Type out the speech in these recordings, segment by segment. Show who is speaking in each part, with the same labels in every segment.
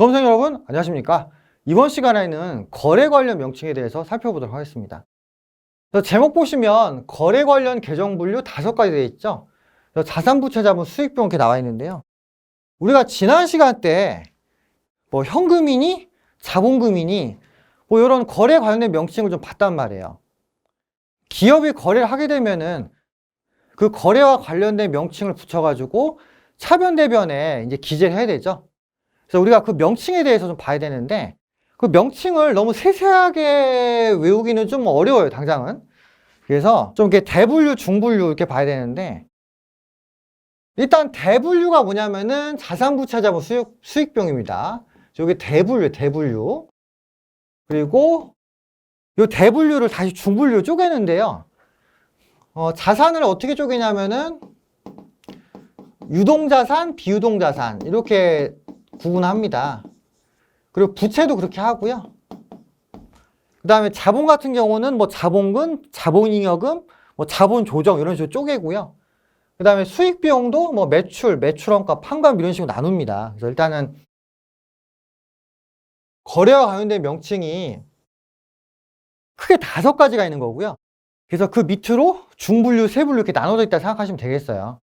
Speaker 1: 수험생 여러분, 안녕하십니까? 이번 시간에는 거래 관련 명칭에 대해서 살펴보도록 하겠습니다. 제목 보시면 거래 관련 계정 분류 5가지 되어 있죠? 자산부채 자본 수익비용 이렇게 나와 있는데요. 우리가 지난 시간 때 뭐 현금이니 자본금이니 뭐 이런 거래 관련된 명칭을 좀 봤단 말이에요. 기업이 거래를 하게 되면은 그 거래와 관련된 명칭을 붙여가지고 차변 대변에 이제 기재를 해야 되죠. 그래서 우리가 그 명칭에 대해서 좀 봐야 되는데 그 명칭을 너무 세세하게 외우기는 좀 어려워요, 당장은. 그래서 좀 이렇게 대분류, 중분류 이렇게 봐야 되는데 일단 대분류가 뭐냐면은 자산부채자본 수익비용입니다. 여기 대분류. 그리고 이 대분류를 다시 중분류로 쪼개는데요. 자산을 어떻게 쪼개냐면은 유동자산, 비유동자산 이렇게 구분합니다. 그리고 부채도 그렇게 하고요. 그 다음에 자본 같은 경우는 뭐 자본금, 자본잉여금, 뭐 자본조정 이런 식으로 쪼개고요. 그 다음에 수익비용도 뭐 매출, 매출원가, 판관 이런 식으로 나눕니다. 그래서 일단은 거래와 관련된 명칭이 크게 5가지가 있는 거고요. 그래서 그 밑으로 중분류, 세분류 이렇게 나눠져 있다 생각하시면 되겠어요.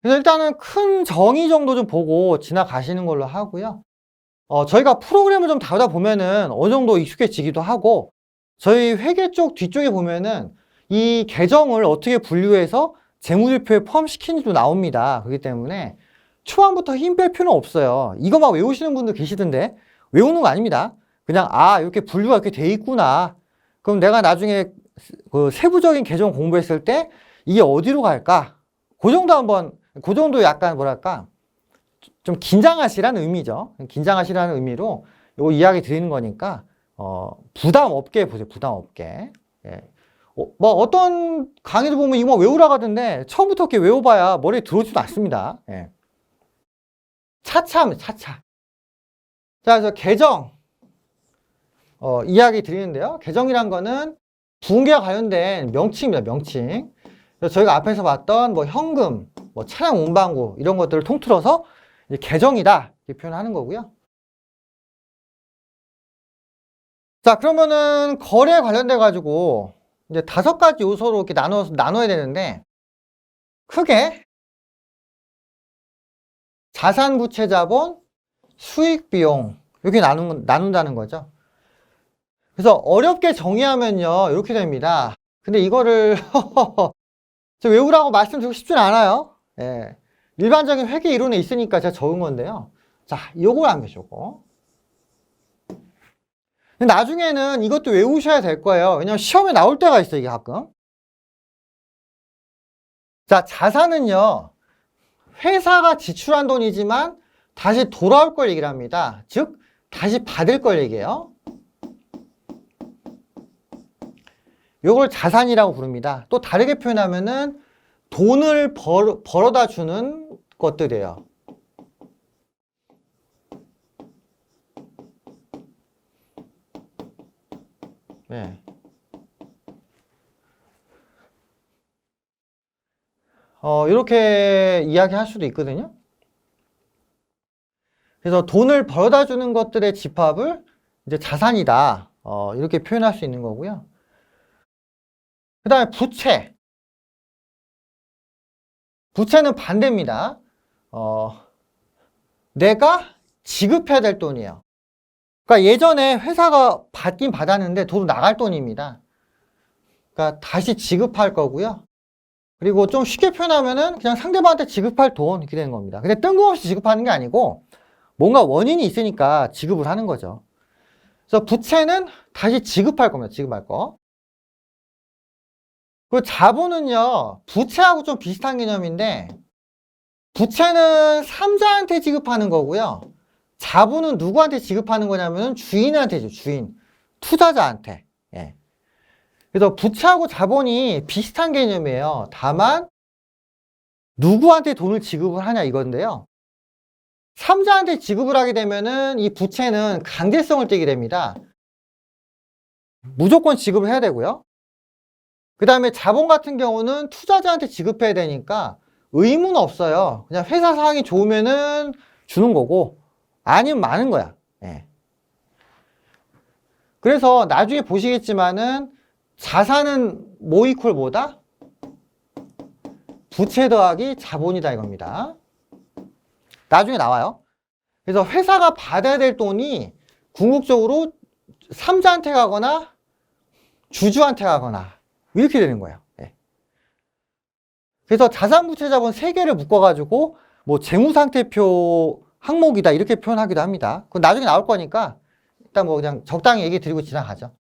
Speaker 1: 그래서 일단은 큰 정의 정도 좀 보고 지나가시는 걸로 하고요. 저희가 프로그램을 좀 다루다 보면은 어느 정도 익숙해지기도 하고, 저희 회계 쪽 뒤쪽에 보면은 이 계정을 어떻게 분류해서 재무제표에 포함시키는지도 나옵니다. 그렇기 때문에 초반부터 힘 뺄 필요는 없어요. 이거 막 외우시는 분들 계시던데 외우는 거 아닙니다. 그냥 이렇게 분류가 이렇게 돼 있구나. 그럼 내가 나중에 그 세부적인 계정 공부했을 때 이게 어디로 갈까? 그 정도 약간 뭐랄까 좀 긴장하시라는 의미죠. 긴장하시라는 의미로 요 이야기 드리는 거니까 부담 없게 보세요. 부담 없게. 예. 뭐 어떤 강의도 보면 이거 외우라고 하던데 처음부터 이렇게 외워봐야 머리에 들어오지도 않습니다. 예. 차차. 자, 그래서 계정 이야기 드리는데요. 계정이란 거는 부분계와 관련된 명칭입니다. 명칭. 그래서 저희가 앞에서 봤던 뭐 현금, 뭐 차량 운반구 이런 것들을 통틀어서 이제 계정이다 이렇게 표현하는 거고요. 자, 그러면은 거래에 관련돼 가지고 이제 5가지 요소로 이렇게 나눠야 되는데 크게 자산, 부채, 자본, 수익, 비용 이렇게 나눈다는 거죠. 그래서 어렵게 정의하면요 이렇게 됩니다. 근데 이거를 저 외우라고 말씀드리고 싶진 않아요. 예. 일반적인 회계 이론에 있으니까 제가 적은 건데요. 자, 요걸 안 계시고. 근데 나중에는 이것도 외우셔야 될 거예요. 왜냐면 시험에 나올 때가 있어요, 이게 가끔. 자, 자산은요, 회사가 지출한 돈이지만 다시 돌아올 걸 얘기를 합니다. 즉, 다시 받을 걸 얘기해요. 요걸 자산이라고 부릅니다. 또 다르게 표현하면은 돈을 벌어다 주는 것들이에요. 네. 이렇게 이야기할 수도 있거든요. 그래서 돈을 벌어다 주는 것들의 집합을 이제 자산이다. 이렇게 표현할 수 있는 거고요. 그 다음에 부채. 부채는 반대입니다. 내가 지급해야 될 돈이에요. 그러니까 예전에 회사가 받긴 받았는데 돈 나갈 돈입니다. 그러니까 다시 지급할 거고요. 그리고 좀 쉽게 표현하면은 그냥 상대방한테 지급할 돈 이렇게 되는 겁니다. 근데 뜬금없이 지급하는 게 아니고 뭔가 원인이 있으니까 지급을 하는 거죠. 그래서 부채는 다시 지급할 겁니다. 지급할 거. 그 자본은요, 부채하고 좀 비슷한 개념인데 부채는 삼자한테 지급하는 거고요. 자본은 누구한테 지급하는 거냐면은 주인한테죠. 주인. 투자자한테. 예. 그래서 부채하고 자본이 비슷한 개념이에요. 다만 누구한테 돈을 지급을 하냐 이건데요. 삼자한테 지급을 하게 되면은 이 부채는 강제성을 띠게 됩니다. 무조건 지급을 해야 되고요. 그 다음에 자본 같은 경우는 투자자한테 지급해야 되니까 의무는 없어요. 그냥 회사 상황이 좋으면은 주는 거고 아니면 많은 거야. 예. 그래서 나중에 보시겠지만은 자산은 뭐 이퀄 뭐다? 부채 더하기 자본이다 이겁니다. 나중에 나와요. 그래서 회사가 받아야 될 돈이 궁극적으로 삼자한테 가거나 주주한테 가거나 이렇게 되는 거예요. 예. 그래서 자산부채 자본 세 개를 묶어가지고 뭐 재무상태표 항목이다 이렇게 표현하기도 합니다. 그건 나중에 나올 거니까 일단 뭐 그냥 적당히 얘기 드리고 지나가죠.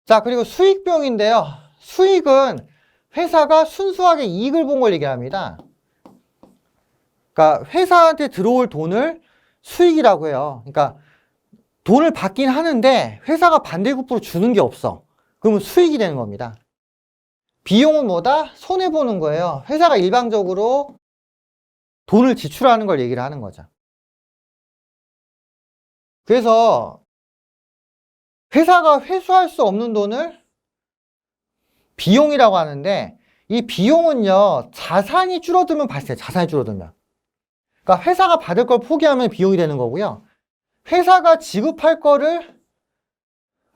Speaker 1: 자, 그리고 수익비용인데요. 수익은 회사가 순수하게 이익을 본 걸 얘기합니다. 그러니까 회사한테 들어올 돈을 수익이라고 해요. 그러니까 돈을 받긴 하는데 회사가 반대급부로 주는 게 없어. 그러면 수익이 되는 겁니다. 비용은 뭐다? 손해보는 거예요. 회사가 일방적으로 돈을 지출하는 걸 얘기를 하는 거죠. 그래서 회사가 회수할 수 없는 돈을 비용이라고 하는데 이 비용은요, 자산이 줄어들면 발생해요. 자산이 줄어들면. 그러니까 회사가 받을 걸 포기하면 비용이 되는 거고요. 회사가 지급할 거를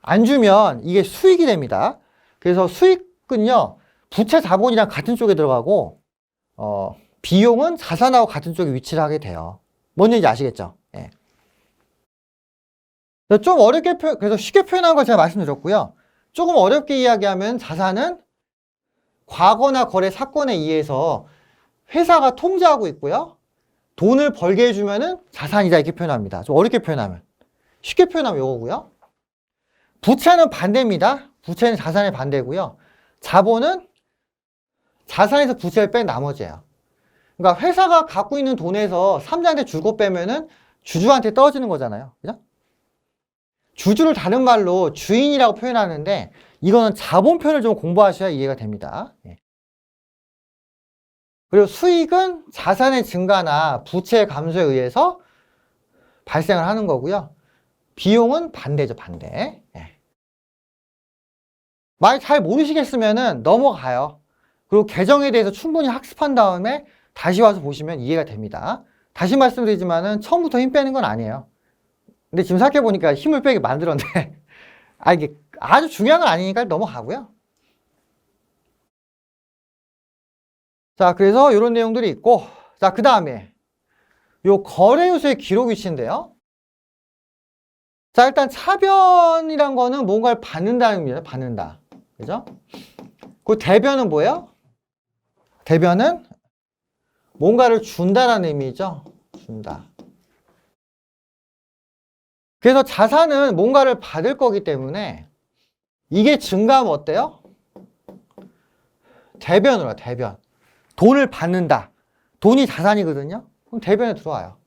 Speaker 1: 안 주면 이게 수익이 됩니다. 그래서 수익은요, 부채 자본이랑 같은 쪽에 들어가고, 비용은 자산하고 같은 쪽에 위치를 하게 돼요. 뭔 얘기인지 아시겠죠? 예. 좀 어렵게 그래서 쉽게 표현한 걸 제가 말씀드렸고요. 조금 어렵게 이야기하면 자산은 과거나 거래 사건에 의해서 회사가 통제하고 있고요. 돈을 벌게 해주면은 자산이다 이렇게 표현합니다. 좀 어렵게 표현하면. 쉽게 표현하면 이거고요. 부채는 반대입니다. 부채는 자산의 반대고요. 자본은 자산에서 부채를 뺀 나머지예요. 그러니까 회사가 갖고 있는 돈에서 삼자한테 줄 거 빼면은 주주한테 떨어지는 거잖아요. 그죠? 주주를 다른 말로 주인이라고 표현하는데 이거는 자본 표현을 좀 공부하셔야 이해가 됩니다. 그리고 수익은 자산의 증가나 부채 감소에 의해서 발생을 하는 거고요. 비용은 반대죠, 반대. 만약 잘 모르시겠으면은 넘어가요. 그리고 계정에 대해서 충분히 학습한 다음에 다시 와서 보시면 이해가 됩니다. 다시 말씀드리지만은 처음부터 힘 빼는 건 아니에요. 근데 지금 생각해보니까 힘을 빼게 만들었는데 이게 아주 중요한 건 아니니까 넘어가고요. 자, 그래서 이런 내용들이 있고, 자, 그 다음에 요 거래요소의 기록 위치인데요. 자, 일단 차변이란 거는 뭔가를 받는다는 의미예요. 받는다. 그죠? 그 대변은 뭐예요? 대변은 뭔가를 준다라는 의미죠. 준다. 그래서 자산은 뭔가를 받을 거기 때문에 이게 증가하면 어때요? 대변으로 와요, 대변. 돈을 받는다. 돈이 자산이거든요. 그럼 대변에 들어와요.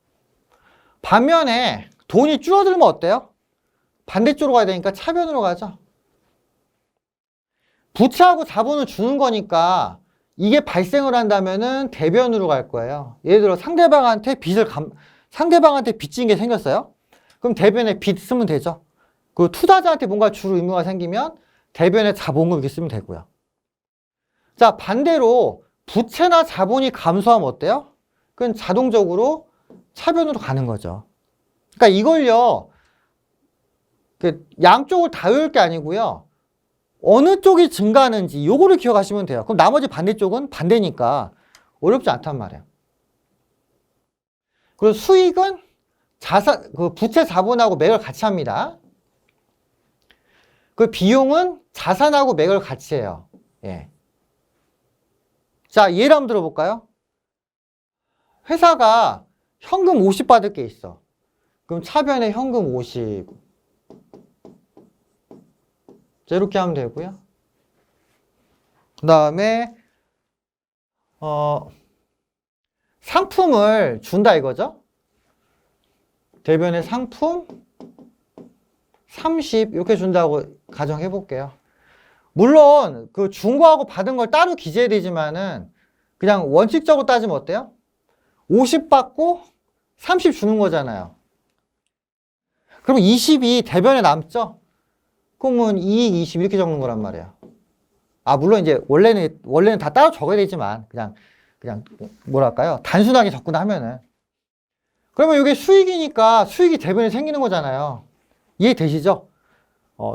Speaker 1: 반면에 돈이 줄어들면 어때요? 반대쪽으로 가야 되니까 차변으로 가죠. 부채하고 자본을 주는 거니까 이게 발생을 한다면은 대변으로 갈 거예요. 예를 들어 상대방한테 상대방한테 빚진 게 생겼어요. 그럼 대변에 빚 쓰면 되죠. 그 투자자한테 뭔가 줄 의무가 생기면 대변에 자본금 이렇게 쓰면 되고요. 자, 반대로 부채나 자본이 감소하면 어때요? 그건 자동적으로 차변으로 가는 거죠. 그러니까 이걸요, 양쪽을 다 외울 게 아니고요. 어느 쪽이 증가하는지 요거를 기억하시면 돼요. 그럼 나머지 반대쪽은 반대니까 어렵지 않단 말이에요. 그리고 수익은 부채 자본하고 맥을 같이 합니다. 그 비용은 자산하고 맥을 같이 해요. 예. 자, 예를 한번 들어볼까요? 회사가 현금 50 받을 게 있어. 그럼 차변에 현금 50. 자, 이렇게 하면 되고요. 그 다음에 상품을 준다 이거죠. 대변에 상품 30 이렇게 준다고 가정해 볼게요. 물론 그 준 거하고 받은 걸 따로 기재해야 되지만은 그냥 원칙적으로 따지면 어때요? 50 받고 30 주는 거잖아요. 그럼 20이 대변에 남죠? 그러면 2, 20 이렇게 적는 거란 말이에요. 물론 이제 원래는 다 따로 적어야 되지만 그냥 뭐랄까요? 단순하게 접근하면은. 그러면 이게 수익이니까 수익이 대변에 생기는 거잖아요. 이해되시죠?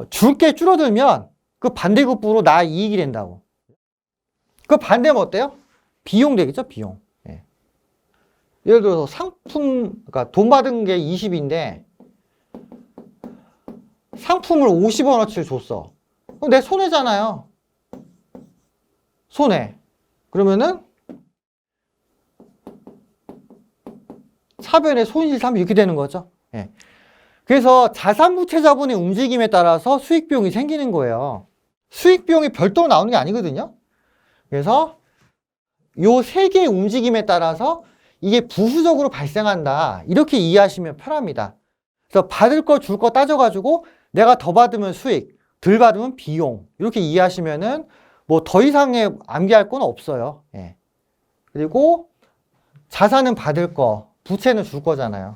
Speaker 1: 줄 게 줄어들면 그 반대급부로 나 이익이 된다고. 그 반대면 어때요? 비용 되겠죠, 비용. 예. 예를 들어서 상품, 그러니까 돈 받은 게 20인데 상품을 50원어치를 줬어. 그럼 내 손해잖아요. 손해. 그러면은 차변의 손실 3 이렇게 되는 거죠. 예. 그래서 자산부채 자본의 움직임에 따라서 수익 비용이 생기는 거예요. 수익 비용이 별도로 나오는 게 아니거든요. 그래서 요 세 개의 움직임에 따라서 이게 부수적으로 발생한다. 이렇게 이해하시면 편합니다. 그래서 받을 거 줄 거 따져가지고 내가 더 받으면 수익, 덜 받으면 비용. 이렇게 이해하시면은 뭐 더 이상의 암기할 건 없어요. 예. 그리고 자산은 받을 거, 부채는 줄 거잖아요.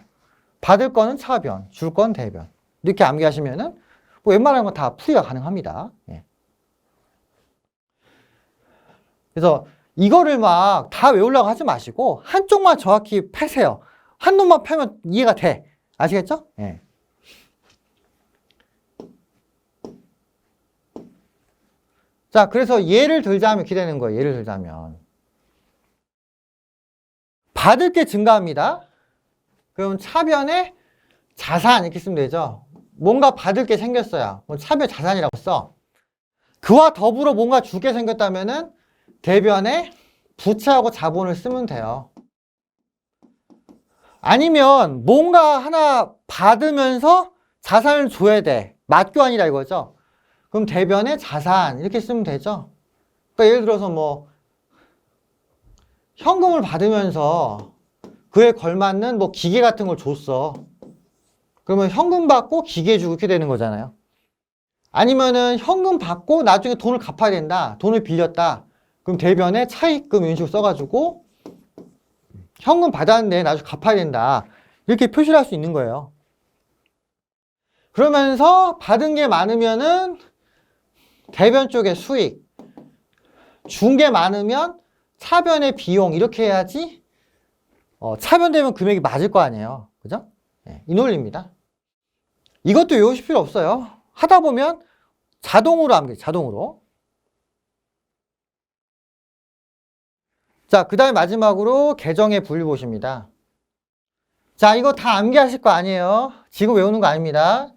Speaker 1: 받을 거는 차변, 줄 건 대변. 이렇게 암기하시면은 뭐 웬만한 건 다 풀이가 가능합니다. 예. 그래서 이거를 막 다 외우려고 하지 마시고 한쪽만 정확히 패세요. 한 놈만 패면 이해가 돼. 아시겠죠? 예. 자, 그래서 예를 들자면 이렇게 되는 거예요. 예를 들자면 받을 게 증가합니다. 그럼 차변에 자산 이렇게 쓰면 되죠. 뭔가 받을 게 생겼어요. 차변 자산이라고 써. 그와 더불어 뭔가 줄 게 생겼다면은 대변에 부채하고 자본을 쓰면 돼요. 아니면 뭔가 하나 받으면서 자산을 줘야 돼. 맞교환이라 이거죠. 그럼 대변에 자산 이렇게 쓰면 되죠. 그러니까 예를 들어서 뭐 현금을 받으면서 그에 걸맞는 뭐 기계 같은 걸 줬어. 그러면 현금 받고 기계 주고 이렇게 되는 거잖아요. 아니면은 현금 받고 나중에 돈을 갚아야 된다. 돈을 빌렸다. 그럼 대변에 차입금 이런 식으로 써가지고 현금 받았는데 나중에 갚아야 된다. 이렇게 표시를 할 수 있는 거예요. 그러면서 받은 게 많으면은 대변 쪽에 수익, 준 게 많으면 차변의 비용 이렇게 해야지 차변되면 금액이 맞을 거 아니에요. 그죠? 네, 이 논리입니다. 이것도 외우실 필요 없어요. 하다 보면 자동으로 암기, 자동으로. 자, 그 다음에 마지막으로 계정의 분류 보십니다. 자, 이거 다 암기하실 거 아니에요. 지금 외우는 거 아닙니다.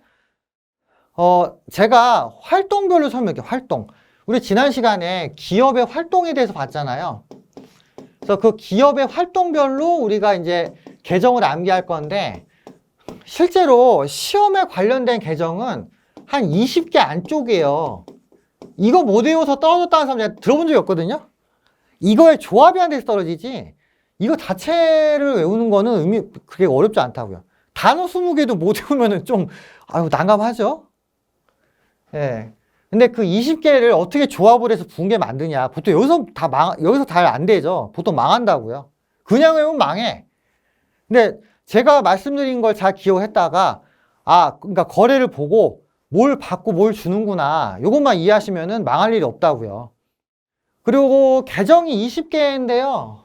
Speaker 1: 제가 활동별로 설명할게요. 활동. 우리 지난 시간에 기업의 활동에 대해서 봤잖아요. 그래서 그 기업의 활동별로 우리가 이제 계정을 암기할 건데 실제로 시험에 관련된 계정은 한 20개 안쪽이에요. 이거 못 외워서 떨어졌다는 사람 제가 들어본 적이 없거든요. 이거의 조합이 안 돼서 떨어지지 이거 자체를 외우는 거는 그게 어렵지 않다고요. 단어 20개도 못 외우면은 좀 난감하죠. 예. 근데 그 20개를 어떻게 조합을 해서 붕괴 만드냐. 보통 여기서 잘 안 되죠. 보통 망한다고요. 그냥 외우면 망해. 근데 제가 말씀드린 걸 잘 기억했다가, 그러니까 거래를 보고 뭘 받고 뭘 주는구나. 이것만 이해하시면은 망할 일이 없다고요. 그리고 계정이 20개인데요.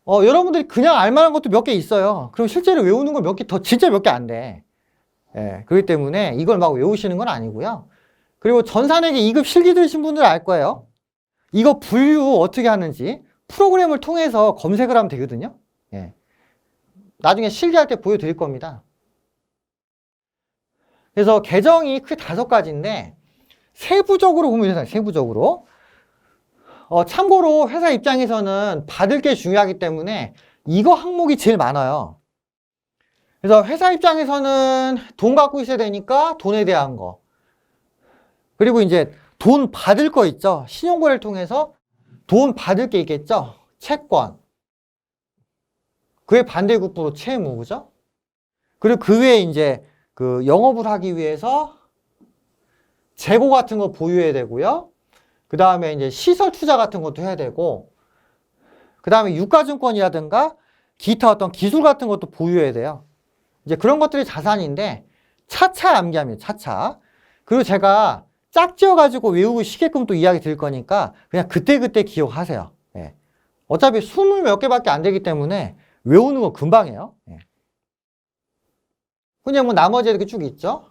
Speaker 1: 여러분들이 그냥 알만한 것도 몇 개 있어요. 그리고 실제로 외우는 걸 진짜 몇 개 안 돼. 예, 그렇기 때문에 이걸 막 외우시는 건 아니고요. 그리고 전산회계 2급 실기 들으신 분들 알 거예요. 이거 분류 어떻게 하는지 프로그램을 통해서 검색을 하면 되거든요. 예. 나중에 실기할 때 보여드릴 겁니다. 그래서 계정이 크게 5가지인데 세부적으로 보면 되잖아요. 세부적으로. 참고로 회사 입장에서는 받을 게 중요하기 때문에 이거 항목이 제일 많아요. 그래서 회사 입장에서는 돈 갖고 있어야 되니까 돈에 대한 거. 그리고 이제 돈 받을 거 있죠. 신용거래를 통해서 돈 받을 게 있겠죠. 채권. 그의 반대급부로 채무, 그죠? 그리고 그 외에 이제 그 영업을 하기 위해서 재고 같은 거 보유해야 되고요. 그 다음에 이제 시설 투자 같은 것도 해야 되고, 그 다음에 유가증권이라든가 기타 어떤 기술 같은 것도 보유해야 돼요. 이제 그런 것들이 자산인데 차차 암기합니다. 차차. 그리고 제가 짝지어가지고 외우고 시게끔 또 이야기 드릴 거니까 그냥 그때그때 기억하세요. 예. 어차피 20몇 개밖에 안 되기 때문에 외우는 거 금방이에요. 예. 그냥 뭐 나머지 이렇게 쭉 있죠.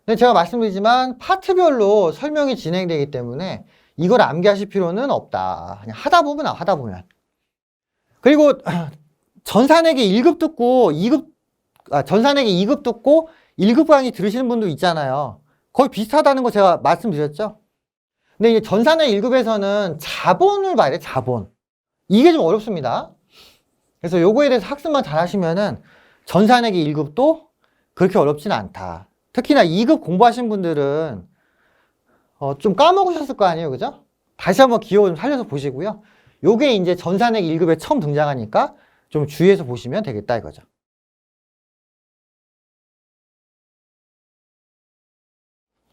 Speaker 1: 근데 제가 말씀드리지만 파트별로 설명이 진행되기 때문에 이걸 암기하실 필요는 없다. 그냥 하다 보면. 그리고 전산회계 1급 듣고 2급, 전산회계 2급 듣고 1급 강의 들으시는 분도 있잖아요. 거의 비슷하다는 거 제가 말씀드렸죠. 근데 이제 전산회계 1급에서는 자본을 봐야 돼, 자본. 이게 좀 어렵습니다. 그래서 요거에 대해서 학습만 잘 하시면은 전산회계 1급도 그렇게 어렵지는 않다. 특히나 2급 공부하신 분들은 좀 까먹으셨을 거 아니에요, 그죠? 다시 한번 기억을 좀 살려서 보시고요. 요게 이제 전산회계 1급에 처음 등장하니까 좀 주의해서 보시면 되겠다 이거죠.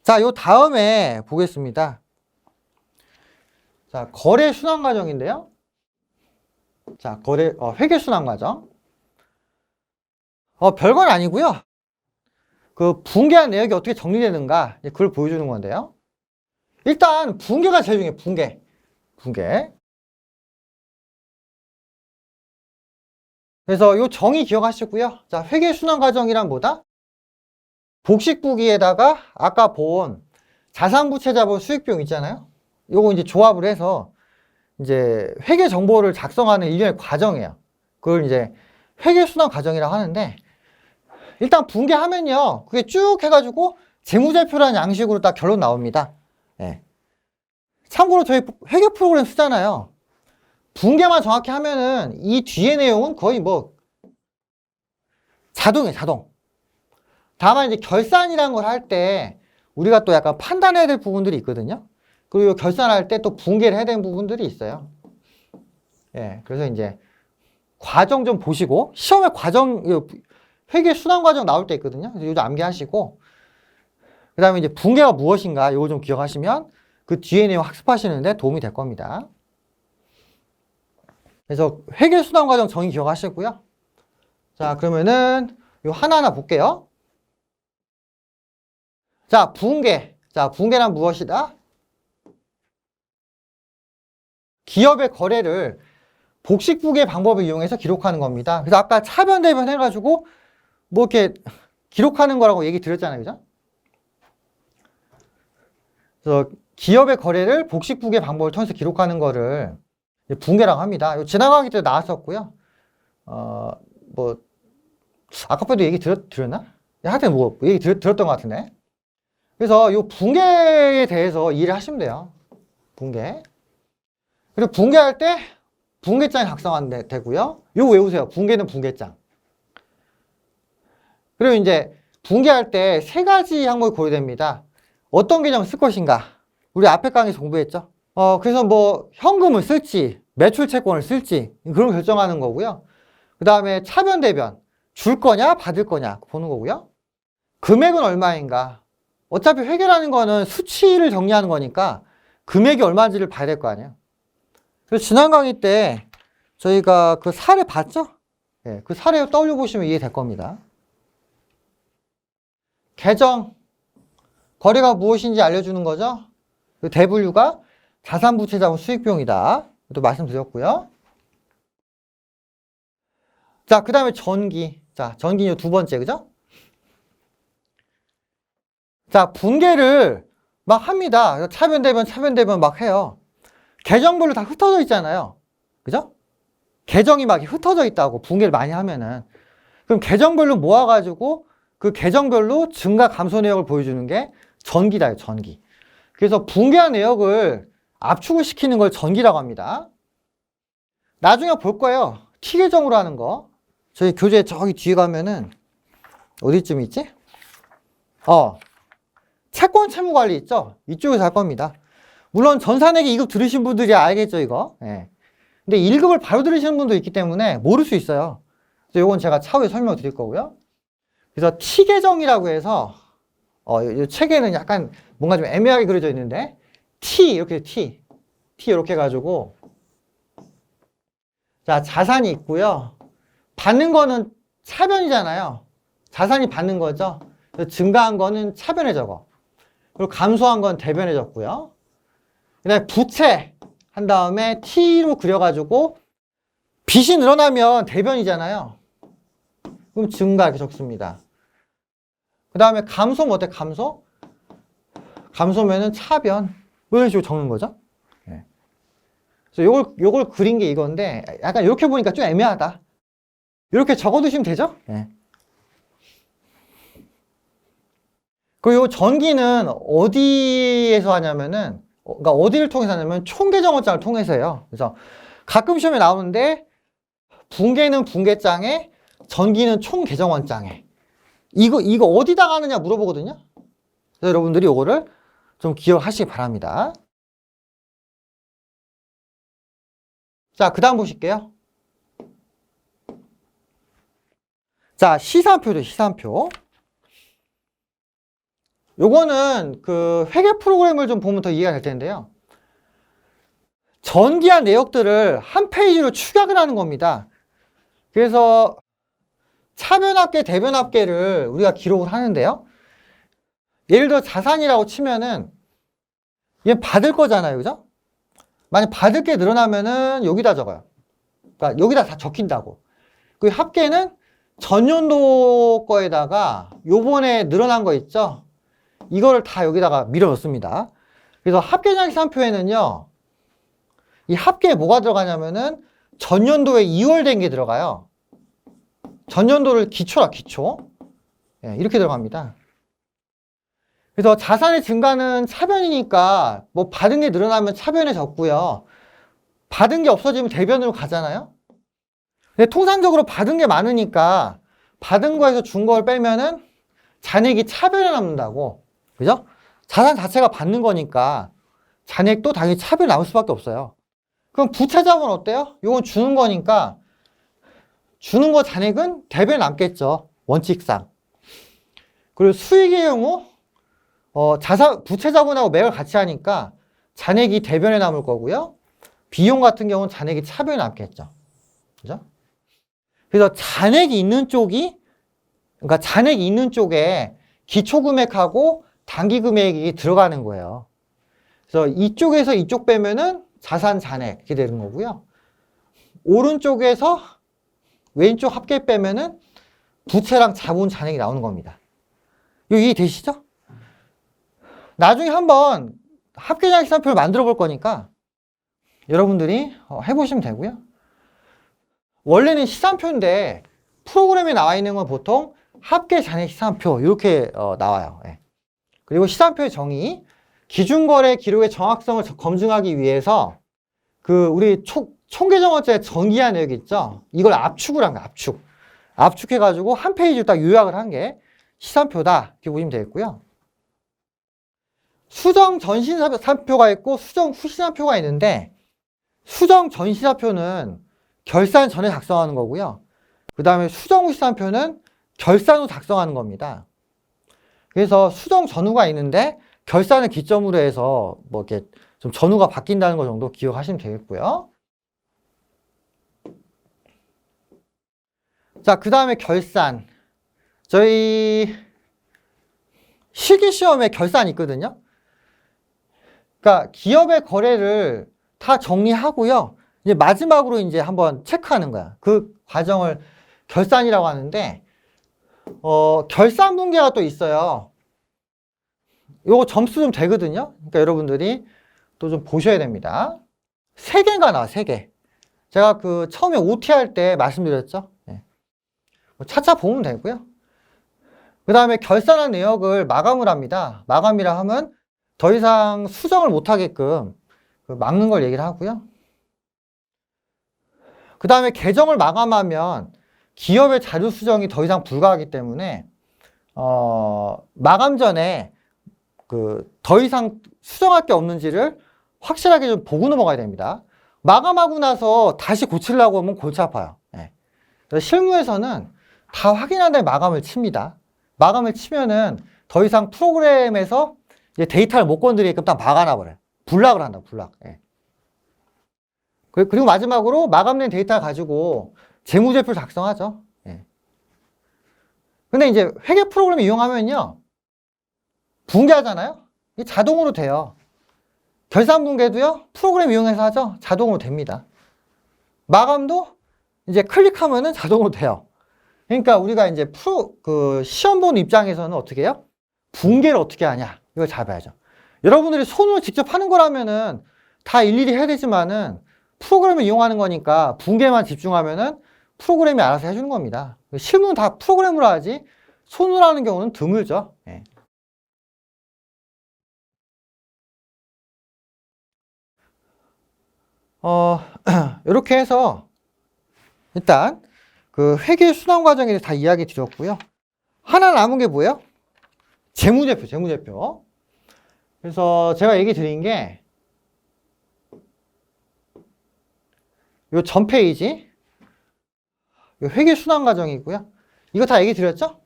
Speaker 1: 자, 요 다음에 보겠습니다. 자, 거래 순환 과정인데요. 자, 회계 순환 과정. 별건 아니고요. 그 붕괴한 내역이 어떻게 정리되는가, 그걸 보여주는 건데요. 일단 붕괴가 제일 중요해요. 붕괴. 그래서 요 정의 기억하시고요. 자, 회계 순환 과정이란 뭐다? 복식부기에다가 아까 본 자산부채 자본 수익비용 있잖아요. 요거 이제 조합을 해서 이제 회계 정보를 작성하는 일련의 과정이에요. 그걸 이제 회계 순환 과정이라고 하는데, 일단 붕괴하면요, 그게 쭉 해가지고 재무제표라는 양식으로 딱 결론 나옵니다. 예. 참고로 저희 회계 프로그램 쓰잖아요. 붕괴만 정확히 하면은 이 뒤에 내용은 거의 뭐 자동이에요, 자동. 다만 이제 결산이라는 걸 할 때 우리가 또 약간 판단해야 될 부분들이 있거든요. 그리고 결산할 때 또 붕괴를 해야 되는 부분들이 있어요. 예, 그래서 이제 과정 좀 보시고, 시험에 회계 순환 과정 나올 때 있거든요. 그래서 이거 좀 암기하시고, 그 다음에 이제 붕괴가 무엇인가, 이거 좀 기억하시면 그 뒤에 내용 학습하시는데 도움이 될 겁니다. 그래서 회계 순환 과정 정의 기억하시고요. 자, 그러면은 요 하나하나 볼게요. 자, 붕괴. 자, 붕괴란 무엇이다? 기업의 거래를 복식부계 방법을 이용해서 기록하는 겁니다. 그래서 아까 차변, 대변 해가지고 뭐 이렇게 기록하는 거라고 얘기 드렸잖아요. 그죠? 그래서 기업의 거래를 복식부계 방법을 통해서 기록하는 거를 붕괴라고 합니다. 이거 지난 강의 때 나왔었고요. 뭐 아까도 얘기 드렸나? 하여튼 뭐 얘기 들었던 것 같은데. 그래서 이 붕괴에 대해서 이해를 하시면 돼요. 붕괴. 그리고 붕괴할 때 붕괴장이 작성하면 되고요. 이거 외우세요. 붕괴는 붕괴장. 그리고 이제 붕괴할 때 세 가지 항목이 고려됩니다. 어떤 계정을 쓸 것인가. 우리 앞에 강의에서 공부했죠. 그래서 뭐 현금을 쓸지 매출 채권을 쓸지 그런 걸 결정하는 거고요. 그 다음에 차변, 대변. 줄 거냐 받을 거냐 보는 거고요. 금액은 얼마인가. 어차피 회계라는 거는 수치를 정리하는 거니까 금액이 얼마인지를 봐야 될 거 아니에요. 그래서 지난 강의 때 저희가 그 사례 봤죠? 네, 그 사례 떠올려 보시면 이해될 겁니다. 계정, 거래가 무엇인지 알려주는 거죠. 그 대분류가 자산부채 자본 수익비용이다. 또 말씀드렸고요. 자, 그 다음에 전기. 자, 전기는 두 번째, 그죠? 자, 붕괴를 막 합니다. 차변, 대변 막 해요. 계정별로 다 흩어져 있잖아요. 그죠? 계정이 막 흩어져 있다고, 붕괴를 많이 하면은. 그럼 계정별로 모아가지고 그 계정별로 증가 감소 내역을 보여주는 게 전기다, 전기. 그래서 붕괴한 내역을 압축을 시키는 걸 전기라고 합니다. 나중에 볼 거예요. T 계정으로 하는 거. 저희 교재 저기 뒤에 가면은 어디쯤 있지? 채권 채무 관리 있죠? 이쪽에서 할 겁니다. 물론 전산회계 2급 들으신 분들이 알겠죠, 이거? 예. 근데 1급을 바로 들으시는 분도 있기 때문에 모를 수 있어요. 그래서 이건 제가 차후에 설명을 드릴 거고요. 그래서 T 계정이라고 해서, 이 책에는 약간 뭔가 좀 애매하게 그려져 있는데, T 이렇게 해가지고, 자, 자산이 있고요. 받는 거는 차변이잖아요. 자산이 받는 거죠. 증가한 거는 차변에 적어. 그리고 감소한 건 대변에 적고요. 그 다음에 부채 한 다음에 T로 그려가지고 빚이 늘어나면 대변이잖아요. 그럼 증가 이렇게 적습니다. 그 다음에 감소면 어때? 감소? 감소면은 차변. 뭐 이런 식으로 적는 거죠. 예. 그래서 요걸 그린 게 이건데, 약간 이렇게 보니까 좀 애매하다. 이렇게 적어두시면 되죠? 예. 그리고 요 전기는 어디에서 하냐면은, 그러니까 어디를 통해서 하냐면 총계정원장을 통해서 해요. 그래서 가끔 시험에 나오는데, 붕괴는 붕괴장에, 전기는 총계정원장에. 이거 어디다가 하느냐 물어보거든요. 그래서 여러분들이 이거를 좀 기억하시기 바랍니다. 자, 그 다음 보실게요. 자, 시산표죠, 시산표. 요거는 그 회계 프로그램을 좀 보면 더 이해가 될 텐데요. 전기한 내역들을 한 페이지로 축약을 하는 겁니다. 그래서 차변합계, 대변합계를 우리가 기록을 하는데요. 예를 들어 자산이라고 치면은 얘 받을 거잖아요. 그죠? 만약 받을 게 늘어나면은 여기다 적어요. 그러니까 여기다 다 적힌다고. 그 합계는 전년도 거에다가 요번에 늘어난 거 있죠? 이거를 다 여기다가 밀어 넣습니다. 그래서 합계장 시산표에는요, 이 합계에 뭐가 들어가냐면은 전년도에 2월 된 게 들어가요. 전년도를 기초라, 기초. 예, 이렇게 들어갑니다. 그래서 자산의 증가는 차변이니까 뭐 받은 게 늘어나면 차변에 적고요. 받은 게 없어지면 대변으로 가잖아요. 근데 통상적으로 받은 게 많으니까 받은 거에서 준 걸 빼면은 잔액이 차변에 남는다고. 그죠? 자산 자체가 받는 거니까 잔액도 당연히 차변에 남을 수밖에 없어요. 그럼 부채자본 어때요? 이건 주는 거니까 주는 거 잔액은 대변에 남겠죠. 원칙상. 그리고 수익의 경우 부채자본하고 매월 같이 하니까 잔액이 대변에 남을 거고요. 비용 같은 경우는 잔액이 차변에 남겠죠. 그죠? 그래서 잔액이 있는 쪽에 기초금액하고 단기금액이 들어가는 거예요. 그래서 이쪽에서 이쪽 빼면은 자산 잔액 이렇게 되는 거고요. 오른쪽에서 왼쪽 합계 빼면은 부채랑 자본 잔액이 나오는 겁니다. 이거 이해되시죠? 나중에 한번 합계장 시산표를 만들어 볼 거니까 여러분들이 해보시면 되고요. 원래는 시산표인데 프로그램에 나와 있는 건 보통 합계 잔액 시산표 이렇게 나와요. 예. 그리고 시산표의 정의, 기준거래 기록의 정확성을 검증하기 위해서 그 우리 총계정원자의 전기한 내역 있죠? 이걸 압축을 한 거야, 압축. 압축해가지고 한 페이지로 딱 요약을 한 게 시산표다 이렇게 보시면 되겠고요. 수정 전시산표가 있고 수정 후시산표가 있는데 수정 전시산표는 결산 전에 작성하는 거고요. 그 다음에 수정 후시산표는 결산 후 작성하는 겁니다. 그래서 수정 전후가 있는데 결산을 기점으로 해서 뭐 이렇게 좀 전후가 바뀐다는 거 정도 기억하시면 되겠고요. 자, 그 다음에 결산. 저희 실기시험에 결산이 있거든요. 그러니까 기업의 거래를 다 정리하고요. 이제 마지막으로 이제 한번 체크하는 거야. 그 과정을 결산이라고 하는데, 결산 분계가 또 있어요. 요거 점수 좀 되거든요. 그러니까 여러분들이 또 좀 보셔야 됩니다. 3개가 나와, 3개. 제가 그 처음에 OT 할 때 말씀드렸죠. 네. 차차 보면 되고요. 그 다음에 결산한 내역을 마감을 합니다. 마감이라 하면 더 이상 수정을 못하게끔 막는 걸 얘기를 하고요. 그 다음에 계정을 마감하면 기업의 자료 수정이 더 이상 불가하기 때문에 마감 전에 더 이상 수정할 게 없는지를 확실하게 좀 보고 넘어가야 됩니다. 마감하고 나서 다시 고치려고 하면 골치 아파요. 네. 그래서 실무에서는 다 확인한 다음에 마감을 칩니다. 마감을 치면은 더 이상 프로그램에서 이제 데이터를 못 건드리게끔 딱 막아놔버려요. 블락을 한다, 블락. 예. 그리고 마지막으로 마감된 데이터 가지고 재무제표를 작성하죠. 예. 근데 이제 회계 프로그램 이용하면요. 붕괴하잖아요? 이게 자동으로 돼요. 결산 붕괴도요, 프로그램 이용해서 하죠? 자동으로 됩니다. 마감도 이제 클릭하면은 자동으로 돼요. 그러니까 우리가 이제 시험 보는 입장에서는 어떻게 해요? 붕괴를 어떻게 하냐? 이걸 잡아야죠. 여러분들이 손으로 직접 하는 거라면은 다 일일이 해야 되지만은 프로그램을 이용하는 거니까 붕괴만 집중하면은 프로그램이 알아서 해주는 겁니다. 실무는 다 프로그램으로 하지 손으로 하는 경우는 드물죠. 예. 이렇게 해서 일단 그 회계 순환 과정에 대해서 다 이야기 드렸고요. 하나 남은 게 뭐예요? 재무제표. 그래서 제가 얘기 드린 게 요 전 페이지, 요 회계 순환 과정이고요. 이거 다 얘기 드렸죠?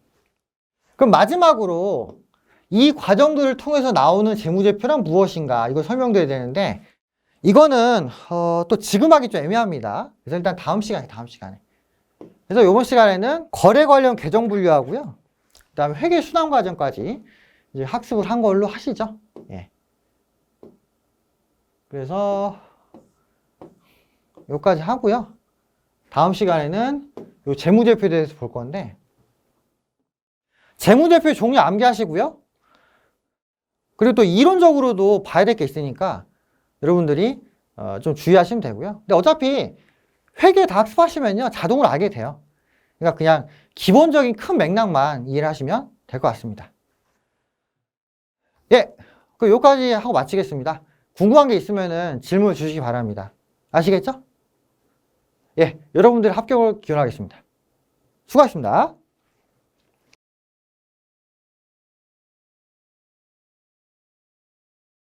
Speaker 1: 그럼 마지막으로 이 과정들을 통해서 나오는 재무제표란 무엇인가 이걸 설명드려야 되는데 이거는 또 지금 하기 좀 애매합니다. 그래서 일단 다음 시간에. 그래서 이번 시간에는 거래 관련 계정 분류하고요. 그 다음에 회계 순환 과정까지 이제 학습을 한 걸로 하시죠. 예. 그래서 여기까지 하고요. 다음 시간에는 요 재무제표에 대해서 볼 건데 재무제표 종류 암기하시고요. 그리고 또 이론적으로도 봐야 될 게 있으니까 여러분들이 좀 주의하시면 되고요. 근데 어차피 회계 다 학습하시면요 자동으로 알게 돼요. 그러니까 그냥 기본적인 큰 맥락만 이해를 하시면 될 것 같습니다. 예, 그럼 여기까지 하고 마치겠습니다. 궁금한 게 있으면은 질문 주시기 바랍니다. 아시겠죠? 예, 여러분들 합격을 기원하겠습니다. 수고하셨습니다.